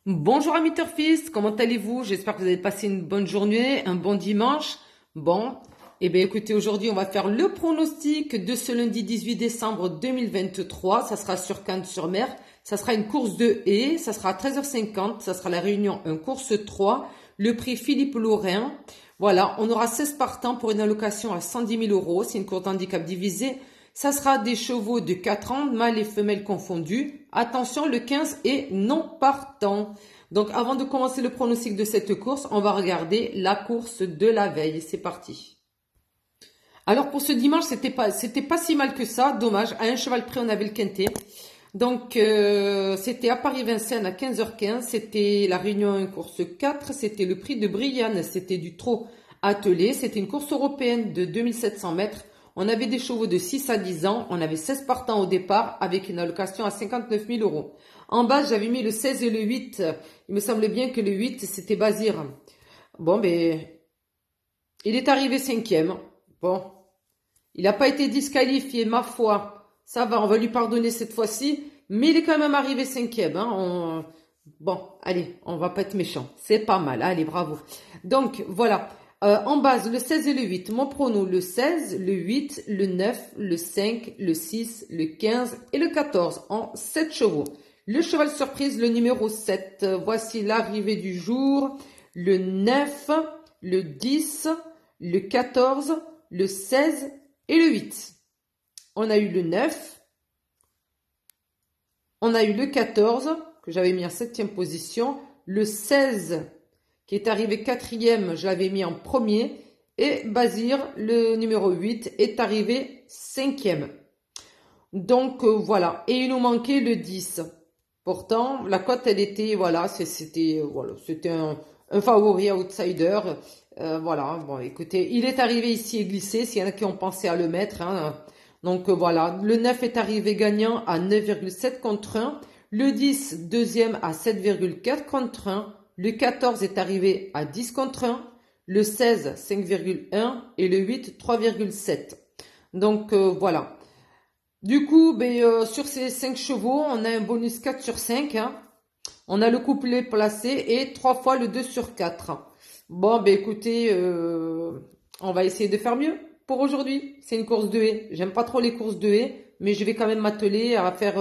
Bonjour amis turfistes, comment allez-vous? J'espère que vous avez passé une bonne journée, un bon dimanche. Bon, eh bien écoutez, aujourd'hui on va faire le pronostic de ce lundi 18 décembre 2023. Ça sera sur Cannes-sur-Mer. Ça sera une course de haies, ça sera à 13h50, ça sera la réunion un course 3, le prix Philippe Laurin. Voilà, on aura 16 partants pour une allocation à 110 000 euros. C'est une course d'handicap divisée. Ça sera des chevaux de 4 ans, mâles et femelles confondus. Attention, le 15 est non partant. Donc, avant de commencer le pronostic de cette course, on va regarder la course de la veille. C'est parti. Alors, pour ce dimanche, c'était pas si mal que ça. Dommage. À un cheval près, on avait le quintet. Donc, c'était à Paris-Vincennes à 15h15. C'était la réunion 1 course 4. C'était le prix de Brianne. C'était du trot attelé. C'était une course européenne de 2700 mètres. On avait des chevaux de 6 à 10 ans. On avait 16 partants au départ avec une allocation à 59 000 euros. En bas, j'avais mis le 16 et le 8. Il me semblait bien que le 8, c'était Bazir. Bon, ben, il est arrivé cinquième. Bon, il n'a pas été disqualifié, ma foi. Ça va, on va lui pardonner cette fois-ci. Mais il est quand même arrivé cinquième. Hein. Bon, allez, on va pas être méchant. C'est pas mal. Allez, bravo. Donc, voilà. En base, le 16 et le 8. Mon prono, le 16, le 8, le 9, le 5, le 6, le 15 et le 14 en 7 chevaux. Le cheval surprise, le numéro 7. Voici l'arrivée du jour. Le 9, le 10, le 14, le 16 et le 8. On a eu le 9. On a eu le 14, que j'avais mis en 7e position. Le 16, qui est arrivé 4e, je l'avais mis en premier. Et Bazir, le numéro 8, est arrivé 5e. Donc, voilà. Et il nous manquait le 10. Pourtant, la cote, elle était, voilà, c'était un favori outsider. Voilà, bon, écoutez, il est arrivé ici et glissé, s'il y en a qui ont pensé à le mettre. Hein. Donc, voilà, le 9 est arrivé gagnant à 9,7 contre 1. Le 10, deuxième à 7,4 contre 1. Le 14 est arrivé à 10 contre 1. Le 16, 5,1. Et le 8, 3,7. Donc, voilà. Du coup, sur ces 5 chevaux, on a un bonus 4 sur 5. Hein. On a le couplet placé et 3 fois le 2 sur 4. Bon, écoutez, on va essayer de faire mieux pour aujourd'hui. C'est une course de haies. J'aime pas trop les courses de haies, mais je vais quand même m'atteler à faire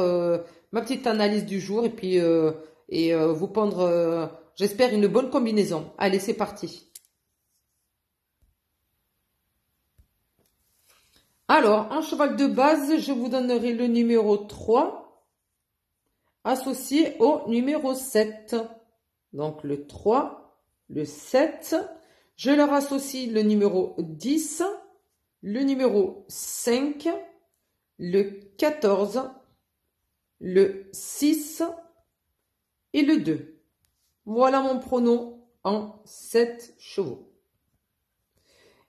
ma petite analyse du jour et puis vous pondre, j'espère, une bonne combinaison. Allez, c'est parti. Alors, en cheval de base, je vous donnerai le numéro 3 associé au numéro 7. Donc, le 3, le 7. Je leur associe le numéro 10, le numéro 5, le 14, le 6 et le 2. Voilà mon prono en 7 chevaux.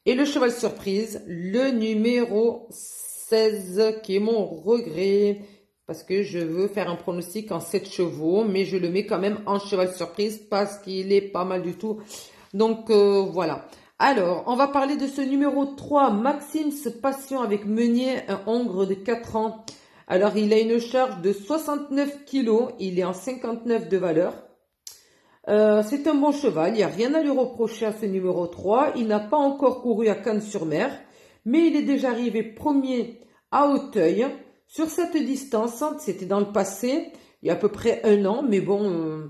Et le cheval surprise, le numéro 16, qui est mon regret, parce que je veux faire un pronostic en 7 chevaux, mais je le mets quand même en cheval surprise, parce qu'il est pas mal du tout. Donc, voilà. Alors, on va parler de ce numéro 3, Maxim's Passion avec Meunier, un hongre de 4 ans. Alors, il a une charge de 69 kg, il est en 59 de valeur. C'est un bon cheval, il n'y a rien à lui reprocher à ce numéro 3. Il n'a pas encore couru à Cannes-sur-Mer, mais il est déjà arrivé premier à Auteuil. Sur cette distance, c'était dans le passé, il y a à peu près un an, mais bon,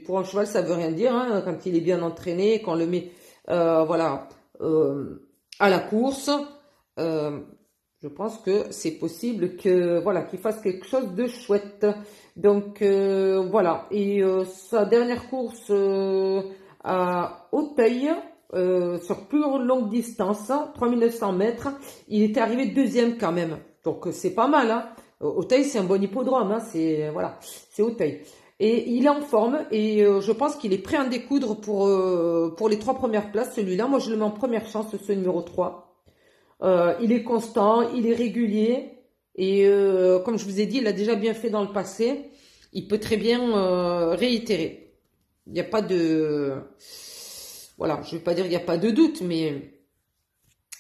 pour un cheval, ça veut rien dire, hein, quand il est bien entraîné, qu'on le met voilà, à la course. Je pense que c'est possible que voilà qu'il fasse quelque chose de chouette. Donc voilà. Et sa dernière course à Auteuil, sur plus longue distance, 3900 mètres, il était arrivé deuxième quand même. Donc c'est pas mal. Hein. Auteuil, c'est un bon hippodrome. Hein. C'est voilà, c'est Auteuil. Et il est en forme et je pense qu'il est prêt à en découdre pour les 3 premières places. Celui-là, moi je le mets en première chance, ce numéro 3. Il est constant, il est régulier et comme je vous ai dit, il a déjà bien fait dans le passé. Il peut très bien réitérer. Il n'y a pas de... Voilà, je ne vais pas dire qu'il n'y a pas de doute, mais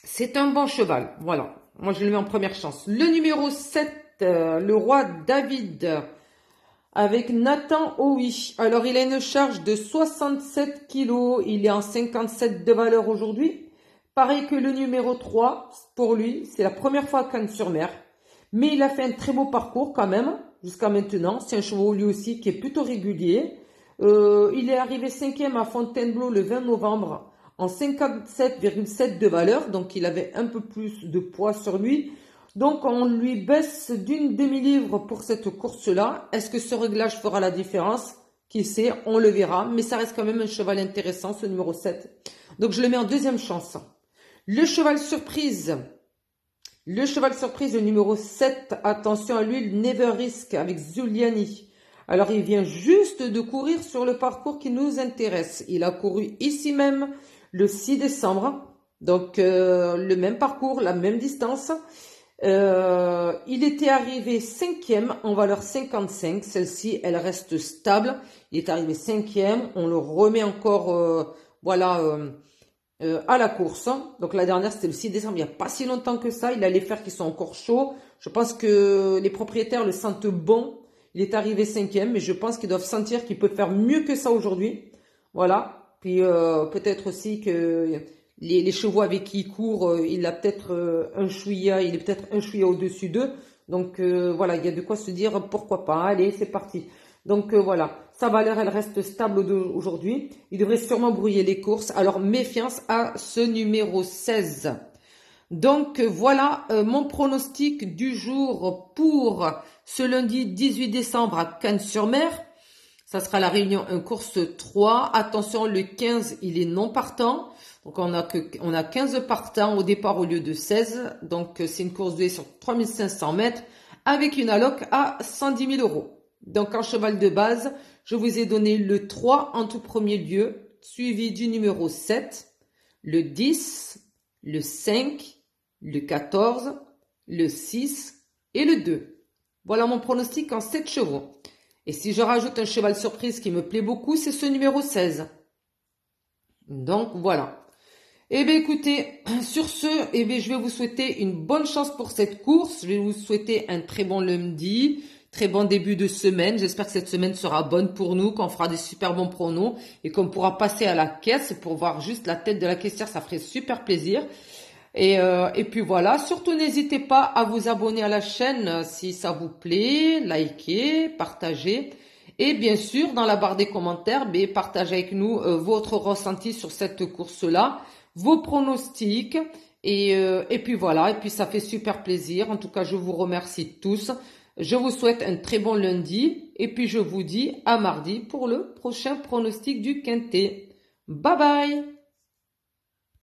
c'est un bon cheval. Voilà, moi je le mets en première chance. Le numéro 7, le roi David. avec Nathan Oui. Alors, il a une charge de 67 kilos. Il est en 57 de valeur aujourd'hui. Pareil que le numéro 3, pour lui, c'est la première fois à Cannes-sur-Mer. Mais il a fait un très beau parcours quand même, jusqu'à maintenant. C'est un cheval lui aussi qui est plutôt régulier. Il est arrivé 5e à Fontainebleau le 20 novembre en 57,7 de valeur. Donc, il avait un peu plus de poids sur lui. Donc, on lui baisse d'une demi-livre pour cette course-là. Est-ce que ce réglage fera la différence? Qui sait, on le verra. Mais ça reste quand même un cheval intéressant, ce numéro 7. Donc, je le mets en deuxième chance. Le cheval surprise. Le cheval surprise, le numéro 7. Attention à lui, le Never Risk avec Zuliani. Alors, il vient juste de courir sur le parcours qui nous intéresse. Il a couru ici même le 6 décembre. Donc, le même parcours, la même distance. Il était arrivé 5e en valeur 55. Celle-ci, elle reste stable. Il est arrivé 5e. On le remet encore, à la course. Donc la dernière, c'était le 6 décembre. Il n'y a pas si longtemps que ça. Il a les fers qui sont encore chauds. Je pense que les propriétaires le sentent bon. Il est arrivé 5e, mais je pense qu'ils doivent sentir qu'il peut faire mieux que ça aujourd'hui. Voilà. Puis peut-être aussi que les chevaux avec qui il court, il a peut-être un chouïa, il est peut-être un chouïa au-dessus d'eux. Donc voilà, il y a de quoi se dire pourquoi pas. Allez, c'est parti. Donc voilà, sa valeur, elle reste stable aujourd'hui. Il devrait sûrement brouiller les courses. Alors méfiance à ce numéro 16. Donc voilà mon pronostic du jour pour ce lundi 18 décembre à Cannes-sur-Mer. Ça sera la réunion 1 course 3. Attention, le 15, il est non partant. Donc on a 15 partants au départ au lieu de 16. Donc c'est une course de sur 3500 mètres avec une alloc à 110 000 euros. Donc en cheval de base, je vous ai donné le 3 en tout premier lieu, suivi du numéro 7, le 10, le 5, le 14, le 6 et le 2. Voilà mon pronostic en 7 chevaux. Et si je rajoute un cheval surprise qui me plaît beaucoup, c'est ce numéro 16. Donc voilà. Eh bien écoutez, sur ce, eh bien, je vais vous souhaiter une bonne chance pour cette course. Je vais vous souhaiter un très bon lundi, très bon début de semaine. J'espère que cette semaine sera bonne pour nous, qu'on fera des super bons pronos et qu'on pourra passer à la caisse pour voir juste la tête de la caissière. Ça ferait super plaisir. Et puis voilà, surtout n'hésitez pas à vous abonner à la chaîne si ça vous plaît, likez, partagez. Et bien sûr, dans la barre des commentaires, partagez avec nous votre ressenti sur cette course-là, vos pronostics. Et puis voilà, et puis ça fait super plaisir. En tout cas, je vous remercie tous. Je vous souhaite un très bon lundi. Et puis je vous dis à mardi pour le prochain pronostic du Quintet. Bye bye!